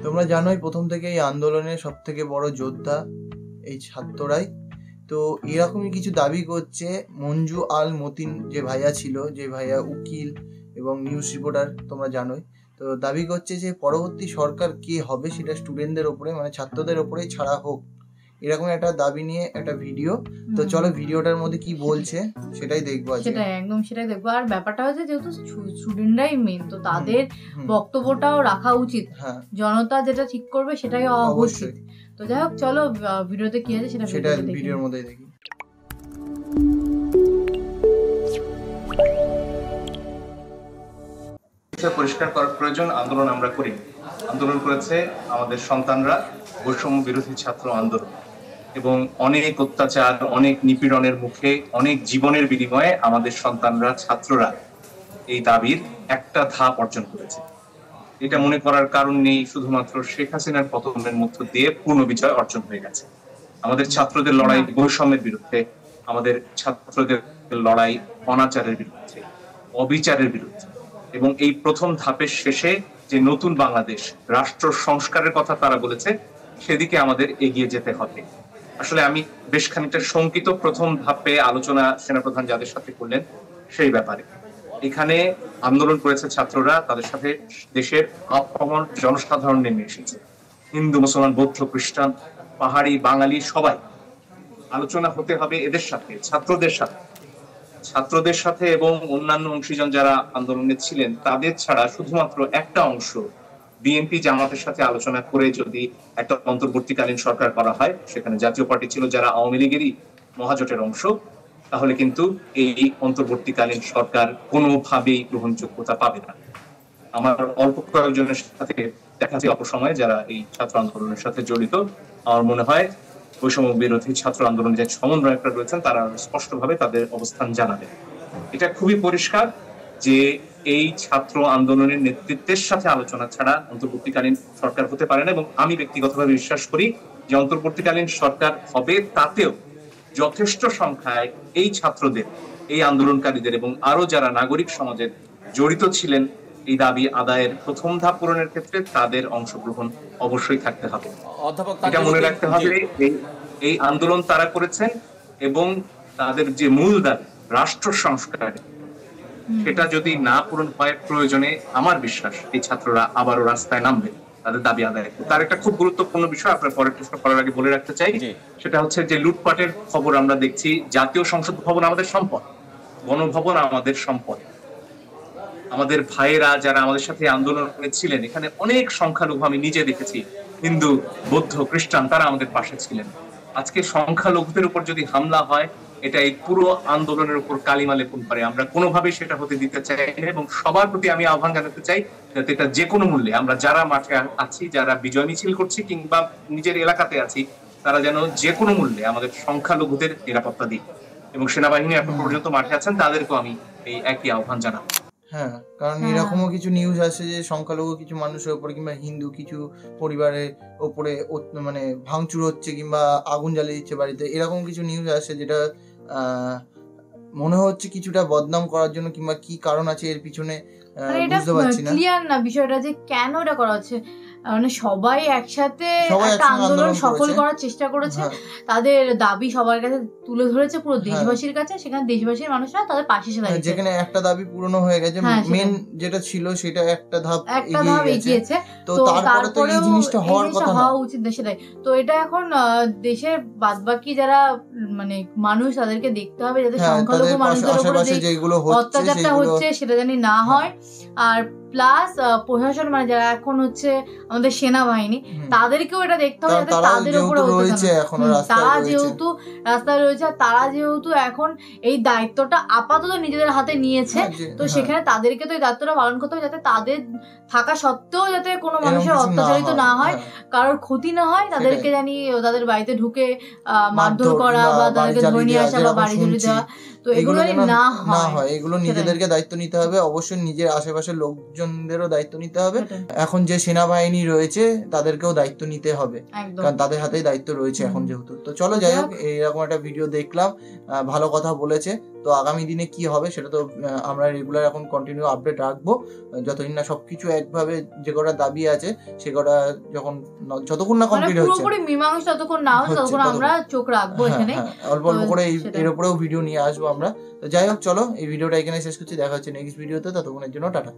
তোমরা জানোই প্রথম থেকে এই আন্দোলনের সব থেকে বড় যোদ্ধা এই ছাত্ররাই। তো এরকমই কিছু দাবি করছে মঞ্জু আল মতিন, যে ভাইয়া ছিল, যে ভাইয়া উকিল এবং নিউজ রিপোর্টার, তোমরা জানোই। তো দাবি করছে যে পরবর্তী সরকার কে হবে সেটা স্টুডেন্টদের ওপরে, মানে ছাত্রদের ওপরেই ছাড়া হোক, এরকম একটা দাবি নিয়ে একটা ভিডিও। তো চলো ভিডিওটার মধ্যে কি বলছে সেটাই দেখবো। সেটাই দেখবো। আর ব্যাপারটা হচ্ছে যেহেতু স্টুডেন্টরাই মেন, তো তাদের বক্তব্যটাও রাখা উচিত। জনতা যেটা ঠিক করবে সেটাই অবশ্যই। তো যাই হোক, চলো ভিডিওতে কি আছে সেটা ভিডিওর মধ্যে দেখি। পরিষ্কার করার প্রয়োজন, আন্দোলন আমরা করি। আন্দোলন করেছে আমাদের সন্তানরা, বৈষম্য বিরোধী ছাত্র আন্দোলন, এবং অনেক অত্যাচার, অনেক নিপীড়নের মুখে, অনেক জীবনের বিনিময়ে আমাদের সন্তানরা, ছাত্ররা এই দাবির একটা ধাপ অর্জন করেছে। এটা মনে করার কারণ নেই, শুধুমাত্র শেখ হাসিনার পতনের মধ্য দিয়ে পূর্ণ বিজয় অর্জন হয়ে গেছে। আমাদের ছাত্রদের লড়াই বৈষম্যের বিরুদ্ধে, আমাদের ছাত্রদের লড়াই অনাচারের বিরুদ্ধে, অবিচারের বিরুদ্ধে, এবং এই প্রথম ধাপের শেষে যে নতুন বাংলাদেশ, রাষ্ট্র সংস্কারের কথা তারা বলেছে, সেদিকে আমাদের এগিয়ে যেতে হবে। আসলে আমি বেশ খানিকটা শঙ্কিত প্রথম ধাপে আলোচনা সেনাপ্রধান যাদের সাথে করলেন সেই ব্যাপারে। এখানে আন্দোলন করেছে ছাত্ররা, তাদের সাথে দেশের আপামর জনসাধারণ নেমে এসেছে, হিন্দু, মুসলমান, বৌদ্ধ, খ্রিস্টান, পাহাড়ি, বাঙালি, সবাই। আলোচনা হতে হবে এদের সাথে, ছাত্রদের সাথে এবং অন্যান্য অংশীজন যারা আন্দোলনে ছিলেন তাদের ছাড়া। শুধুমাত্র একটা অংশ বিএনপি জামাতের সাথে আলোচনা করে যদি একটা অন্তর্বর্তীকালীন সরকার করা হয়, সেখানে জাতীয় পার্টি ছিল যারা আওয়ামী লীগেরই মহাজোটের অংশ, তাহলে কিন্তু এই অন্তর্বর্তীকালীন সরকার কোনোভাবেই গ্রহণযোগ্যতা পাবে না। আমার অল্প কয়েকজনের সাথে দেখা যায় অল্প সময় যারা এই ছাত্র আন্দোলনের সাথে জড়িত, আমার মনে হয় বৈষম্য বিরোধী ছাত্র আন্দোলনের যে সমন্বয়করা রয়েছেন তারা স্পষ্টভাবে তাদের অবস্থান জানাবেন। এটা খুবই পরিষ্কার যে এই ছাত্র আন্দোলনের নেতৃত্বের সাথে আলোচনা ছাড়া অন্তর্বর্তীকালীন সরকার হতে পারে না। এবং আমি ব্যক্তিগতভাবে বিশ্বাস করি যে অন্তর্বর্তীকালীন সরকার হবে, তাতেও যথেষ্ট সংখ্যায় এই ছাত্রদের, এই আন্দোলনকারীদের এবং আরো যারা নাগরিক সমাজের জড়িত ছিলেন এই দাবি আদায়ের প্রথম ধাপ পূরণের ক্ষেত্রে, তাদের অংশগ্রহণ অবশ্যই থাকতে হবে। এটা মনে রাখতে হবে, এই আন্দোলন তারা করেছেন এবং তাদের যে মূল দাবি রাষ্ট্র সংস্কার, সেটা যদি না পূরণ হয়, প্রয়োজনে আমার বিশ্বাস এই ছাত্ররা আবারও রাস্তায় নামবে তাদের দাবি আদায়। তার একটা খুব গুরুত্বপূর্ণ বিষয় আপনার পরের প্রশ্ন করার আগে বলে রাখতে চাই, সেটা হচ্ছে যে লুটপাটের খবর আমরা দেখছি। জাতীয় সংসদ ভবন আমাদের সম্পদ, গণভবন আমাদের সম্পদ। আমাদের ভাইয়েরা যারা আমাদের সাথে আন্দোলনে ছিলেন, এখানে অনেক সংখ্যালঘু আমি নিজে দেখেছি, হিন্দু, বৌদ্ধ, খ্রিস্টান, তারা আমাদের পাশে ছিলেন। আজকে সংখ্যালঘুদের উপর যদি হামলা হয়, এটা এই পুরো আন্দোলনের উপর কালিমা লেপন করে। আমরা কোনোভাবেই সেটা হতে দিতে চাই না, এবং সবার প্রতি আমি আহ্বান জানাতে চাই যাতে এটা যে কোনো মূল্যে, আমরা যারা মাঠে আছি, যারা বিজয় মিছিল করছি কিংবা নিজের এলাকাতে আছি, তারা যেন যে কোনো মূল্যে আমাদের সংখ্যালঘুদের নিরাপত্তা দিই। এবং সেনাবাহিনী এখন পর্যন্ত মাঠে আছেন, তাদেরকেও আমি এই একই আহ্বান জানাবো। হ্যাঁ, কারণ এরকমও কিছু নিউজ আসছে যে সংখ্যালঘু কিছু মানুষের উপরে কিংবা হিন্দু কিছু পরিবারের ওপরে মানে ভাঙচুর হচ্ছে কিংবা আগুন জ্বালিয়ে দিচ্ছে বাড়িতে, এরকম কিছু নিউজ আসছে, যেটা মনে হচ্ছে কিছুটা বদনাম করার জন্য, কিংবা কি কারণ আছে এর পিছনে বুঝতে পারছি না। ক্লিয়ার না বিষয়টা যে কেন এটা করা হচ্ছে। মানে সবাই একসাথে একটা আন্দোলন সফল করার চেষ্টা করেছে, তাদের দাবি সবার কাছে তুলে ধরেছে, পুরো দেশবাসীর কাছে। সেখানে দেশবাসীর মানুষরা তাদের পাশে এসে দাঁড়িয়েছে, যেখানে একটা দাবি পূরণ হয়ে গেছে, মেন যেটা ছিল সেটা একটা ধাপ এগিয়েছে। তো তারপরে তো এই জিনিসটা হওয়ার কথা, হওয়া উচিত সেটাই। তো এটা এখন দেশের বাদবাকি যারা মানে মানুষ, তাদেরকে দেখতে হবে যাতে সংখ্যালঘু মানুষদের উপরে যে অত্যাচারটা হচ্ছে সেটা জানি না হয়। আর প্লাস প্রশাসন, মানে যারা এখন হচ্ছে আমাদের সেনাবাহিনী, তাদেরকেও এটা দেখতে হবে যাতে তাদের উপরে তারা যেহেতু রাস্তায় রয়েছে, তারা যেহেতু এখন এই দায়িত্বটা আপাতত নিজেদের হাতে নিয়েছে, তো সেখানে তাদেরকে তো এই দায়িত্বটা পালন করতে হবে যাতে তাদের থাকা সত্ত্বেও যাতে কোনো মানুষের অত্যাচারিত না হয়, কারোর ক্ষতি না হয়, তাদেরকে জানি তাদের বাড়িতে ঢুকে মারধর করা বা তাদেরকে ধরে নিয়ে আসা বা বাড়ি ঝুলিয়ে দেওয়া, তো এগুলো না হয়। এগুলো নিজেদেরকে দায়িত্ব নিতে হবে, অবশ্যই নিজের আশেপাশের লোকজনদেরও দায়িত্ব নিতে হবে। এখন যে সেনাবাহিনী রয়েছে তাদেরকেও দায়িত্ব নিতে হবে, কারণ তাদের হাতেই দায়িত্ব রয়েছে এখন যেহেতু। তো চলো, যাই হোক, এইরকম একটা ভিডিও দেখলাম, ভালো কথা বলেছে। তো আগামী দিনে কি হবে সেটা তো আমরা রেগুলার এখন কন্টিনিউ আপডেট রাখবো, যতদিন না সবকিছু একভাবে যে কটা দাবি আছে সে কটা যতক্ষণ না কমপ্লিট হচ্ছে, পুরোপুরি মীমাংসা যতক্ষণ না হচ্ছে ততক্ষণ আমরা চোখ রাখবো এখানে, অল্প অল্প করে এর উপরেও ভিডিও নিয়ে আসবো আমরা। তো যাই হোক, চলো এই ভিডিওটা এখানে শেষ করছি, দেখা হচ্ছে নেক্সট ভিডিওতে, ততক্ষণের জন্য টাটা।